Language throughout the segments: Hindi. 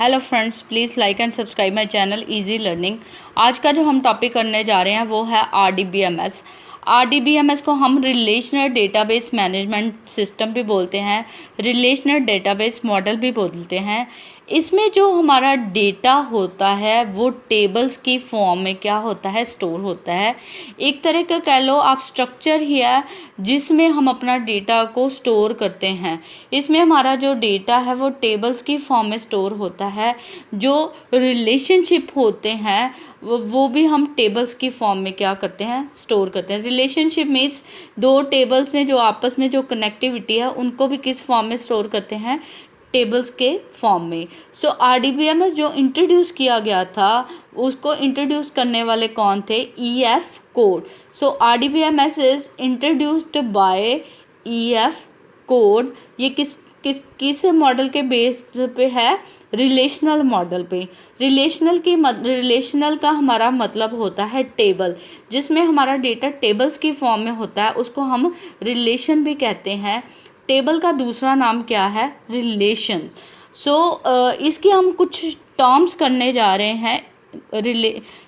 Hello friends, please like and subscribe my channel easy learning. आज का जो हम टॉपिक करने जा रहे हैं वो है RDBMS। RDBMS को हम रिलेशनल डेटाबेस मैनेजमेंट सिस्टम भी बोलते हैं, रिलेशनल डेटाबेस मॉडल भी बोलते हैं। इसमें जो हमारा डेटा होता है वो टेबल्स की फॉर्म में क्या होता है, स्टोर होता है। एक तरह का कह लो आप स्ट्रक्चर ही है जिसमें हम अपना डेटा को स्टोर करते हैं। इसमें हमारा जो डेटा है वो टेबल्स की फॉर्म में स्टोर होता है। जो रिलेशनशिप होते हैं वो भी हम टेबल्स की फॉर्म में क्या करते हैं, स्टोर करते हैं। रिलेशनशिप मीन्स दो टेबल्स में जो आपस में जो कनेक्टिविटी है उनको भी किस फॉर्म में स्टोर करते हैं, टेबल्स के फॉर्म में। सो RDBMS जो इंट्रोड्यूस किया गया था उसको इंट्रोड्यूस करने वाले कौन थे, EF code. So RDBMS is introduced by EF code. ये किस मॉडल के बेस पे है, रिलेशनल मॉडल पे। रिलेशनल का हमारा मतलब होता है टेबल, जिसमें हमारा डेटा टेबल्स की फॉर्म में होता है, उसको हम रिलेशन भी कहते हैं। टेबल का दूसरा नाम क्या है, रिलेशन। सो इसकी हम कुछ टर्म्स करने जा रहे हैं।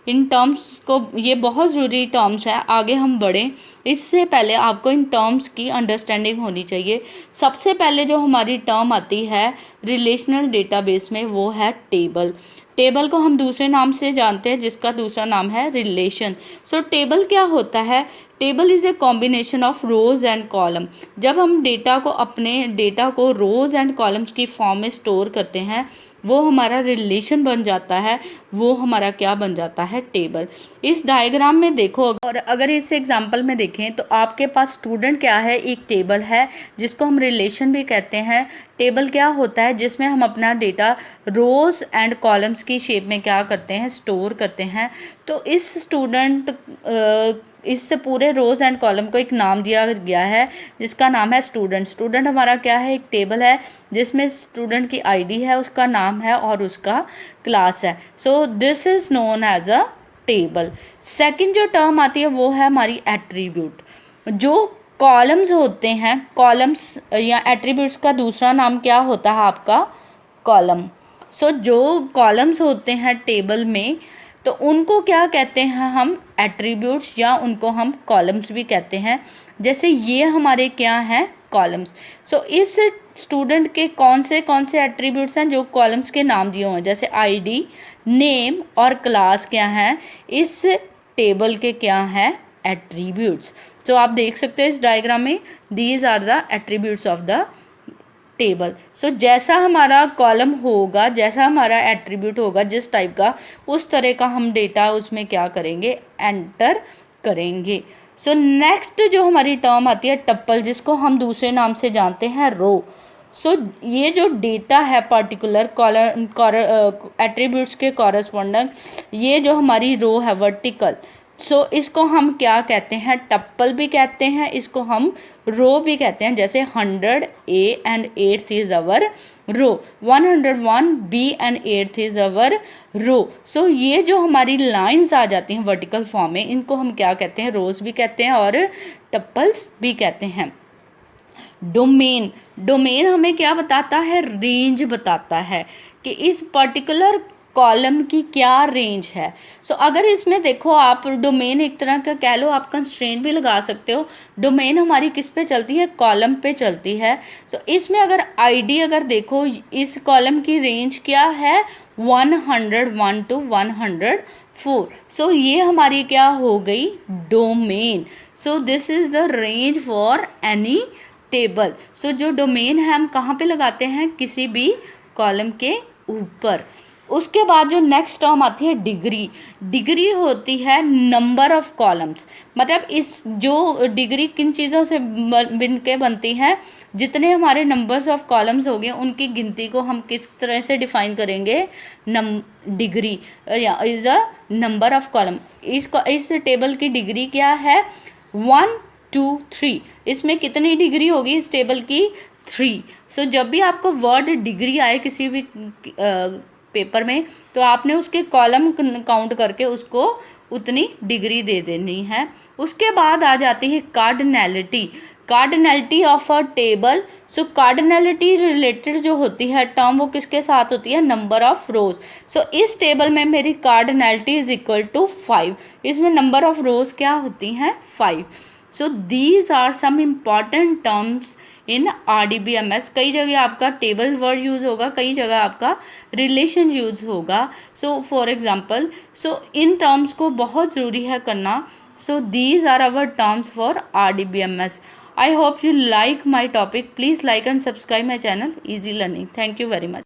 इन टर्म्स को, ये बहुत ज़रूरी टर्म्स है, आगे हम बढ़ें इससे पहले आपको इन टर्म्स की अंडरस्टैंडिंग होनी चाहिए। सबसे पहले जो हमारी टर्म आती है रिलेशनल डेटाबेस में वो है टेबल। टेबल को हम दूसरे नाम से जानते हैं जिसका दूसरा नाम है रिलेशन। सो टेबल क्या होता है, table is a combination of rows and column. जब हम अपने डेटा को रोज़ एंड कॉलम्स की फॉर्म में स्टोर करते हैं वो हमारा रिलेशन बन जाता है, वो हमारा क्या बन जाता है, टेबल। इस डायग्राम में देखो, और अगर इस एग्जांपल में देखें तो आपके पास स्टूडेंट क्या है, एक टेबल है जिसको हम रिलेशन भी कहते हैं। टेबल क्या होता है, जिसमें हम अपना डेटा रोज़ एंड कॉलम्स की शेप में क्या करते हैं, स्टोर करते हैं। तो इस पूरे रोज़ एंड कॉलम को एक नाम दिया गया है जिसका नाम है स्टूडेंट। स्टूडेंट हमारा क्या है, एक टेबल है जिसमें स्टूडेंट की ID है, उसका नाम है और उसका क्लास है। So this is known as a table. Second जो टर्म आती है वो है हमारी एट्रीब्यूट। जो कॉलम्स होते हैं, कॉलम्स या एट्रीब्यूट्स का दूसरा नाम क्या होता है आपका, कॉलम। सो जो कॉलम्स होते हैं टेबल में तो उनको क्या कहते हैं हम, एट्रीब्यूट्स, या उनको हम कॉलम्स भी कहते हैं। जैसे ये हमारे क्या हैं, कॉलम्स। सो इस स्टूडेंट के कौन से एट्रीब्यूट्स हैं जो कॉलम्स के नाम दिए हुए हैं, जैसे ID, नेम और क्लास क्या हैं, इस टेबल के क्या हैं, एट्रीब्यूट्स। तो आप देख सकते हो इस डायग्राम में, these are the attributes of the table. So जैसा हमारा कॉलम होगा, जैसा हमारा एट्रीब्यूट होगा, जिस टाइप का, उस तरह का हम डेटा उसमें क्या करेंगे, एंटर करेंगे। सो नेक्स्ट जो हमारी टर्म आती है टप्पल, जिसको हम दूसरे नाम से जानते हैं रो। सो ये जो डेटा है पर्टिकुलर एट्रीब्यूट्स के कॉरस्पॉन्डिंग, ये जो हमारी रो है वर्टिकल, सो इसको हम क्या कहते हैं, टप्पल भी कहते हैं, इसको हम रो भी कहते हैं। जैसे 100A and 8th is our row, 101B and 8th is our row. So ये जो हमारी लाइंस आ जाती हैं वर्टिकल फॉर्म में, इनको हम क्या कहते हैं, रोज भी कहते हैं और टप्पल्स भी कहते हैं। डोमेन हमें क्या बताता है, रेंज बताता है कि इस पर्टिकुलर कॉलम की क्या रेंज है। सो अगर इसमें देखो आप, डोमेन एक तरह का कह लो, आप कंस्ट्रेंट भी लगा सकते हो। डोमेन हमारी किस पे चलती है, कॉलम पे चलती है। सो इसमें अगर ID अगर देखो, इस कॉलम की रेंज क्या है, 101 to 104। सो ये हमारी क्या हो गई, domain. So this is the range for any table. So जो डोमेन है हम कहाँ पे लगाते हैं, किसी भी कॉलम के ऊपर। उसके बाद जो नेक्स्ट टर्म आती है डिग्री। डिग्री होती है नंबर ऑफ कॉलम्स। मतलब इस जो डिग्री किन चीज़ों से बन के बनती है, जितने हमारे नंबर्स ऑफ कॉलम्स हो गए उनकी गिनती को हम किस तरह से डिफाइन करेंगे, degree is a number of column. इस टेबल की डिग्री क्या है, 1 2 3। इसमें कितनी डिग्री होगी इस टेबल की, 3। सो जब भी आपको वर्ड डिग्री आए किसी भी पेपर में, तो आपने उसके कॉलम काउंट करके उसको उतनी डिग्री दे देनी है। उसके बाद आ जाती है cardinality. Cardinality of a table. So cardinality related जो होती है टर्म वो किसके साथ होती है, नंबर ऑफ रोज। सो इस टेबल में मेरी कार्डिनलिटी इज इक्वल टू 5, इसमें नंबर ऑफ रोज क्या होती हैं, 5। So these are some important terms in RDBMS। कई जगह आपका टेबल वर्ड यूज़ होगा, कई जगह आपका रिलेशन यूज़ होगा। सो फॉर एग्जांपल, सो इन टर्म्स को बहुत ज़रूरी है करना। So these are our terms for RDBMS। I hope you like my topic. Please like and subscribe my channel Easy Learning. Thank you very much.